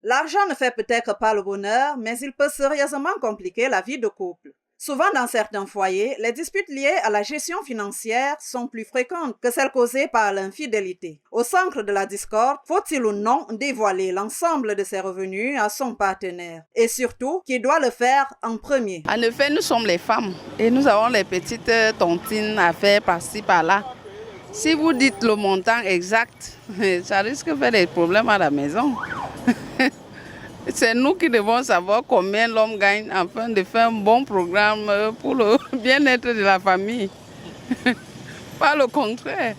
L'argent ne fait peut-être pas le bonheur, mais il peut sérieusement compliquer la vie de couple. Souvent dans certains foyers, les disputes liées à la gestion financière sont plus fréquentes que celles causées par l'infidélité. Au centre de la discorde, faut-il ou non dévoiler l'ensemble de ses revenus à son partenaire? Et surtout, qui doit le faire en premier? En effet, nous sommes les femmes et nous avons les petites tontines à faire par-ci, par-là. Si vous dites le montant exact, ça risque de faire des problèmes à la maison. C'est nous qui devons savoir combien l'homme gagne afin de faire un bon programme pour le bien-être de la famille. Pas le contraire.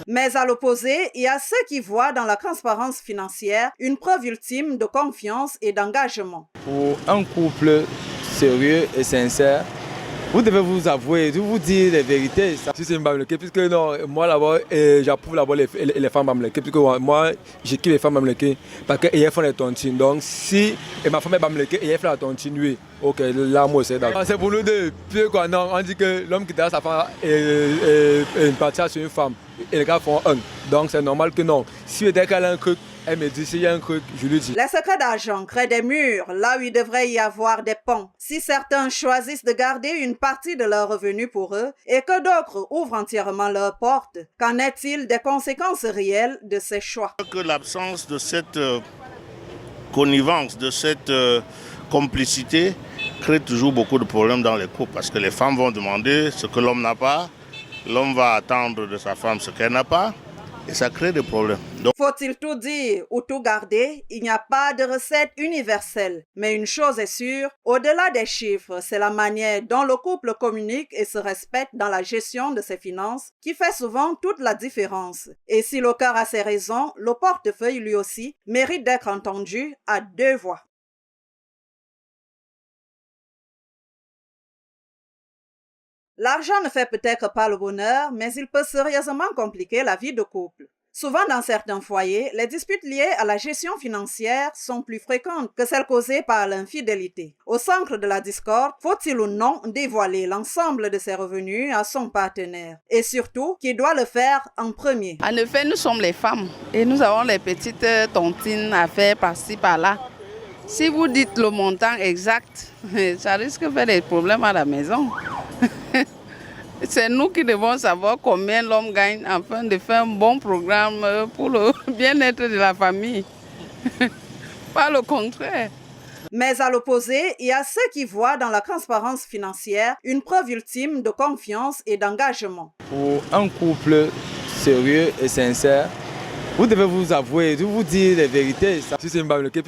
Mais à l'opposé, il y a ceux qui voient dans la transparence financière une preuve ultime de confiance et d'engagement. Pour un couple sérieux et sincère, vous devez vous avouer, vous dire les vérités. Si c'est une bamleke, puisque non, moi d'abord, j'approuve d'abord les femmes bamleke, puisque moi, je kiffe les femmes bamleke, parce qu'elles font les tontines. Donc si ma femme est bamleke et elle fait la tontine, oui, ok, là moi c'est d'accord. C'est pour nous deux, puis quoi, non, on dit que l'homme qui derrière sa femme est une partie sur une femme, et les gars font un. Donc c'est normal que non. Si dès qu'elle a un truc, elle me dit s'il y a un truc, je lui dis. Les secrets d'argent créent des murs là où il devrait y avoir des ponts. Si certains choisissent de garder une partie de leurs revenus pour eux et que d'autres ouvrent entièrement leurs portes, qu'en est-il des conséquences réelles de ces choix? Que l'absence de cette connivence, de cette complicité crée toujours beaucoup de problèmes dans les couples parce que les femmes vont demander ce que l'homme n'a pas, l'homme va attendre de sa femme ce qu'elle n'a pas. Et ça crée des problèmes. Donc, faut-il tout dire ou tout garder? Il n'y a pas de recette universelle. Mais une chose est sûre, au-delà des chiffres, c'est la manière dont le couple communique et se respecte dans la gestion de ses finances qui fait souvent toute la différence. Et si le cœur a ses raisons, le portefeuille lui aussi mérite d'être entendu à deux voix. L'argent ne fait peut-être pas le bonheur, mais il peut sérieusement compliquer la vie de couple. Souvent dans certains foyers, les disputes liées à la gestion financière sont plus fréquentes que celles causées par l'infidélité. Au centre de la discorde, faut-il ou non dévoiler l'ensemble de ses revenus à son partenaire? Et surtout, qui doit le faire en premier? En effet, nous sommes les femmes et nous avons les petites tontines à faire par-ci, par-là. Si vous dites le montant exact, ça risque de faire des problèmes à la maison. C'est nous qui devons savoir combien l'homme gagne afin de faire un bon programme pour le bien-être de la famille. Pas le contraire. Mais à l'opposé, il y a ceux qui voient dans la transparence financière une preuve ultime de confiance et d'engagement. Pour un couple sérieux et sincère, vous devez vous avouer, vous dire les vérités. Si c'est une bamleke,